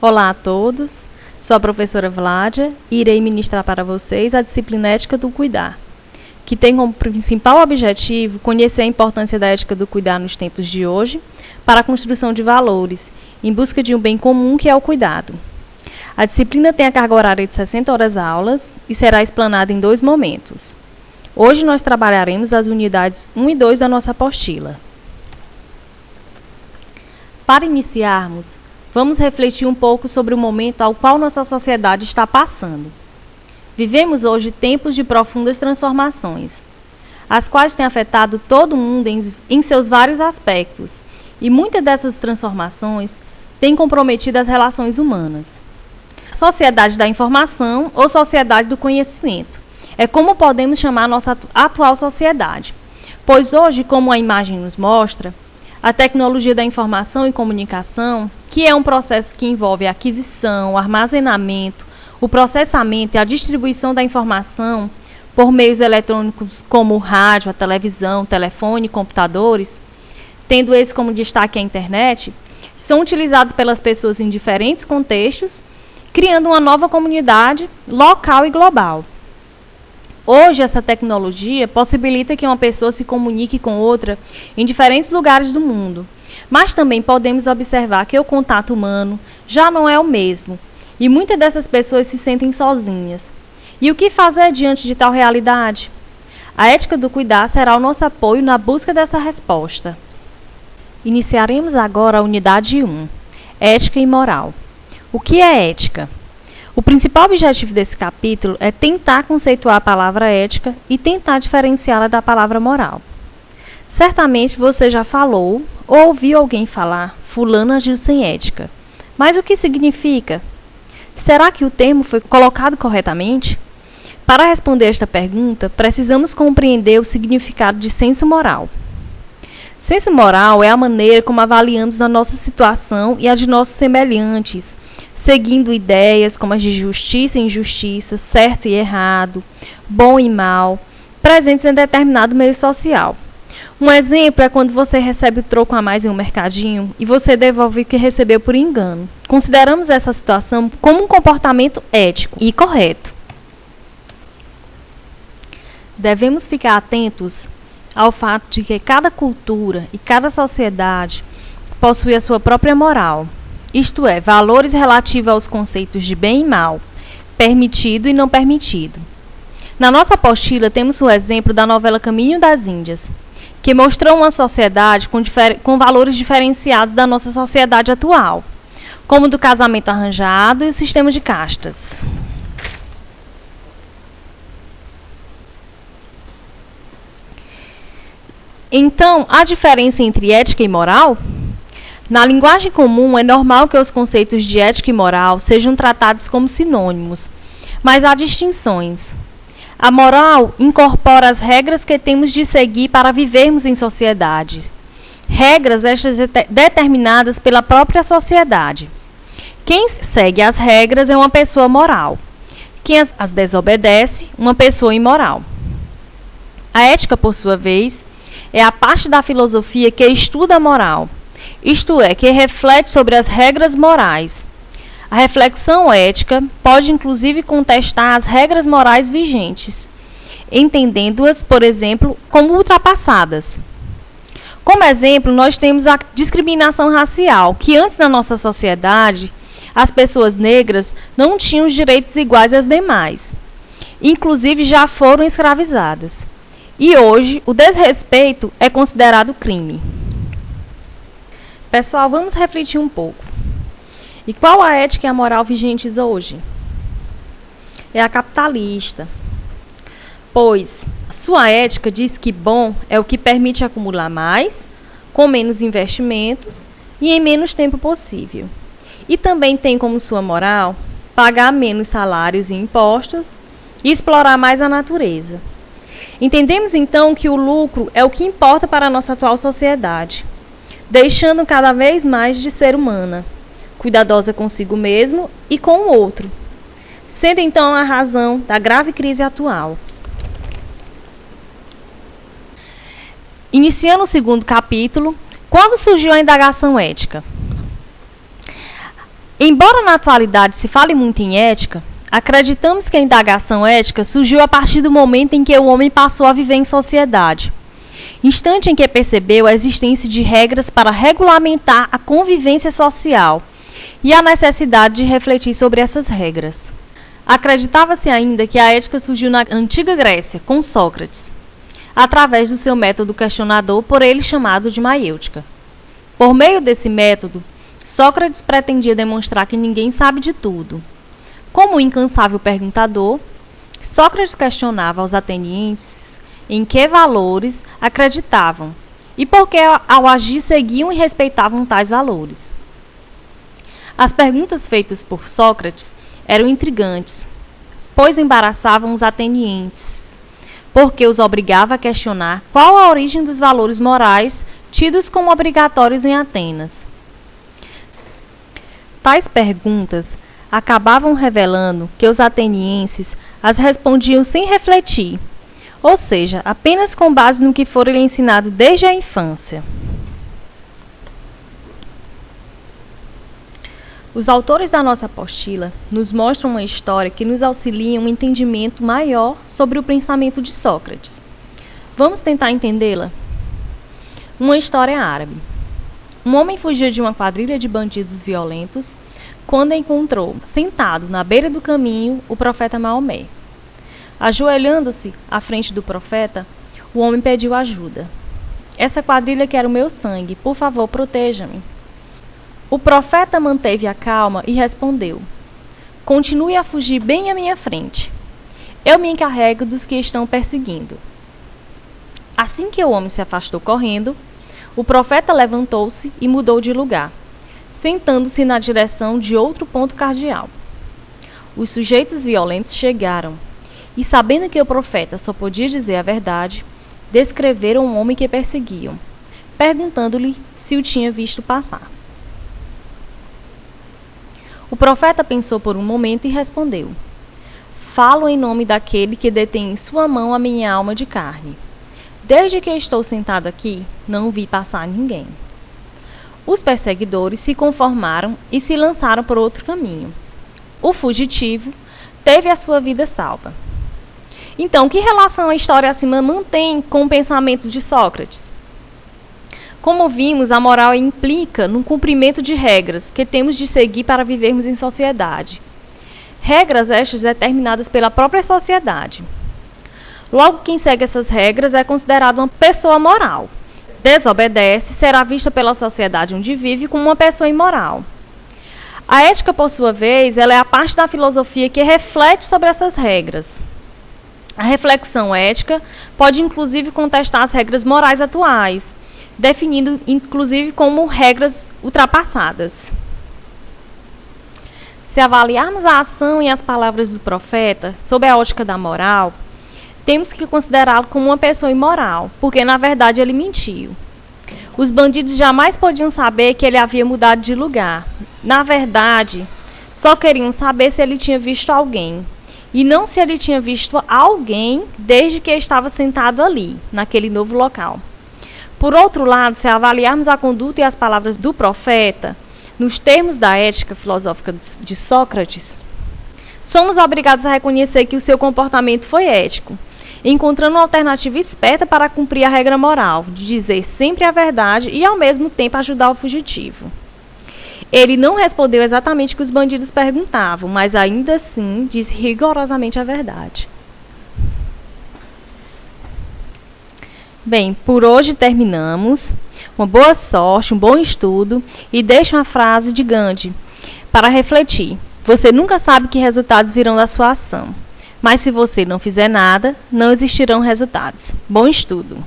Olá a todos, sou a professora Vládia e irei ministrar para vocês a disciplina Ética do Cuidar, que tem como principal objetivo conhecer a importância da ética do cuidar nos tempos de hoje para a construção de valores, em busca de um bem comum que é o cuidado. A disciplina tem a carga horária de 60 horas aulas e será explanada em 2 momentos. Hoje nós trabalharemos as unidades 1 e 2 da nossa apostila. Para iniciarmos, vamos refletir um pouco sobre o momento ao qual nossa sociedade está passando. Vivemos hoje tempos de profundas transformações, as quais têm afetado todo mundo em seus vários aspectos, e muitas dessas transformações têm comprometido as relações humanas. Sociedade da informação ou sociedade do conhecimento é como podemos chamar a nossa atual sociedade, pois hoje, como a imagem nos mostra, a tecnologia da informação e comunicação, que é um processo que envolve a aquisição, o armazenamento, o processamento e a distribuição da informação por meios eletrônicos como o rádio, a televisão, telefone e computadores, tendo esse como destaque a internet, são utilizados pelas pessoas em diferentes contextos, criando uma nova comunidade local e global. Hoje, essa tecnologia possibilita que uma pessoa se comunique com outra em diferentes lugares do mundo, mas também podemos observar que o contato humano já não é o mesmo, e muitas dessas pessoas se sentem sozinhas. E o que fazer diante de tal realidade? A ética do cuidar será o nosso apoio na busca dessa resposta. Iniciaremos agora a unidade 1, Ética e Moral. O que é ética? O principal objetivo desse capítulo é tentar conceituar a palavra ética e tentar diferenciá-la da palavra moral. Certamente você já falou ou ouviu alguém falar, fulano agiu sem ética. Mas o que significa? Será que o termo foi colocado corretamente? Para responder esta pergunta, precisamos compreender o significado de senso moral. Senso moral é a maneira como avaliamos a nossa situação e a de nossos semelhantes, seguindo ideias como as de justiça e injustiça, certo e errado, bom e mal, presentes em determinado meio social. Um exemplo é quando você recebe o troco a mais em um mercadinho e você devolve o que recebeu por engano. Consideramos essa situação como um comportamento ético e correto. Devemos ficar atentos ao fato de que cada cultura e cada sociedade possui a sua própria moral, isto é, valores relativos aos conceitos de bem e mal, permitido e não permitido. Na nossa apostila temos o exemplo da novela Caminho das Índias, que mostrou uma sociedade com valores diferenciados da nossa sociedade atual, como o do casamento arranjado e o sistema de castas. Então, há diferença entre ética e moral? Na linguagem comum, é normal que os conceitos de ética e moral sejam tratados como sinônimos, mas há distinções. A moral incorpora as regras que temos de seguir para vivermos em sociedade. Regras estas determinadas pela própria sociedade. Quem segue as regras é uma pessoa moral. Quem as desobedece, uma pessoa imoral. A ética, por sua vez, é a parte da filosofia que estuda a moral, isto é, que reflete sobre as regras morais. A reflexão ética pode inclusive contestar as regras morais vigentes, entendendo-as, por exemplo, como ultrapassadas. Como exemplo, nós temos a discriminação racial, que antes na nossa sociedade, as pessoas negras não tinham os direitos iguais às demais. Inclusive já foram escravizadas. E hoje, o desrespeito é considerado crime. Pessoal, vamos refletir um pouco. E qual a ética e a moral vigentes hoje? É a capitalista. Pois, sua ética diz que bom é o que permite acumular mais, com menos investimentos e em menos tempo possível. E também tem como sua moral pagar menos salários e impostos e explorar mais a natureza. Entendemos então que o lucro é o que importa para a nossa atual sociedade, deixando cada vez mais de ser humana, cuidadosa consigo mesmo e com o outro, sendo então a razão da grave crise atual. Iniciando o segundo capítulo, quando surgiu a indagação ética? Embora na atualidade se fale muito em ética, acreditamos que a indagação ética surgiu a partir do momento em que o homem passou a viver em sociedade, instante em que percebeu a existência de regras para regulamentar a convivência social e a necessidade de refletir sobre essas regras. Acreditava-se ainda que a ética surgiu na antiga Grécia, com Sócrates, através do seu método questionador, por ele chamado de maiêutica. Por meio desse método, Sócrates pretendia demonstrar que ninguém sabe de tudo. Como um incansável perguntador, Sócrates questionava aos atenienses em que valores acreditavam e por que ao agir seguiam e respeitavam tais valores. As perguntas feitas por Sócrates eram intrigantes, pois embaraçavam os atenienses, porque os obrigava a questionar qual a origem dos valores morais tidos como obrigatórios em Atenas. Tais perguntas acabavam revelando que os atenienses as respondiam sem refletir, ou seja, apenas com base no que fora lhe ensinado desde a infância. Os autores da nossa apostila nos mostram uma história que nos auxilia em um entendimento maior sobre o pensamento de Sócrates. Vamos tentar entendê-la? Uma história árabe. Um homem fugia de uma quadrilha de bandidos violentos quando encontrou, sentado na beira do caminho, o profeta Maomé. Ajoelhando-se à frente do profeta, o homem pediu ajuda. Essa quadrilha quer o meu sangue, por favor, proteja-me. O profeta manteve a calma e respondeu: continue a fugir bem à minha frente. Eu me encarrego dos que estão perseguindo. Assim que o homem se afastou correndo, o profeta levantou-se e mudou de lugar, sentando-se na direção de outro ponto cardeal. Os sujeitos violentos chegaram e, sabendo que o profeta só podia dizer a verdade, descreveram o homem que perseguiam, perguntando-lhe se o tinha visto passar. O profeta pensou por um momento e respondeu: falo em nome daquele que detém em sua mão a minha alma de carne. Desde que estou sentado aqui, não vi passar ninguém. Os perseguidores se conformaram e se lançaram por outro caminho. O fugitivo teve a sua vida salva. Então, que relação a história acima mantém com o pensamento de Sócrates? Como vimos, a moral implica no cumprimento de regras que temos de seguir para vivermos em sociedade. Regras estas determinadas pela própria sociedade. Logo, quem segue essas regras é considerado uma pessoa moral. Desobedece, será vista pela sociedade onde vive como uma pessoa imoral. A ética, por sua vez, ela é a parte da filosofia que reflete sobre essas regras. A reflexão ética pode, inclusive, contestar as regras morais atuais, definindo, inclusive, como regras ultrapassadas. Se avaliarmos a ação e as palavras do profeta sob a ótica da moral, temos que considerá-lo como uma pessoa imoral, porque, na verdade, ele mentiu. Os bandidos jamais podiam saber que ele havia mudado de lugar. Na verdade, só queriam saber se ele tinha visto alguém, e não se ele tinha visto alguém desde que estava sentado ali, naquele novo local. Por outro lado, se avaliarmos a conduta e as palavras do profeta, nos termos da ética filosófica de Sócrates, somos obrigados a reconhecer que o seu comportamento foi ético, encontrando uma alternativa esperta para cumprir a regra moral, de dizer sempre a verdade e, ao mesmo tempo, ajudar o fugitivo. Ele não respondeu exatamente o que os bandidos perguntavam, mas ainda assim disse rigorosamente a verdade. Bem, por hoje terminamos. Uma boa sorte, um bom estudo e deixo uma frase de Gandhi para refletir. Você nunca sabe que resultados virão da sua ação, mas se você não fizer nada, não existirão resultados. Bom estudo!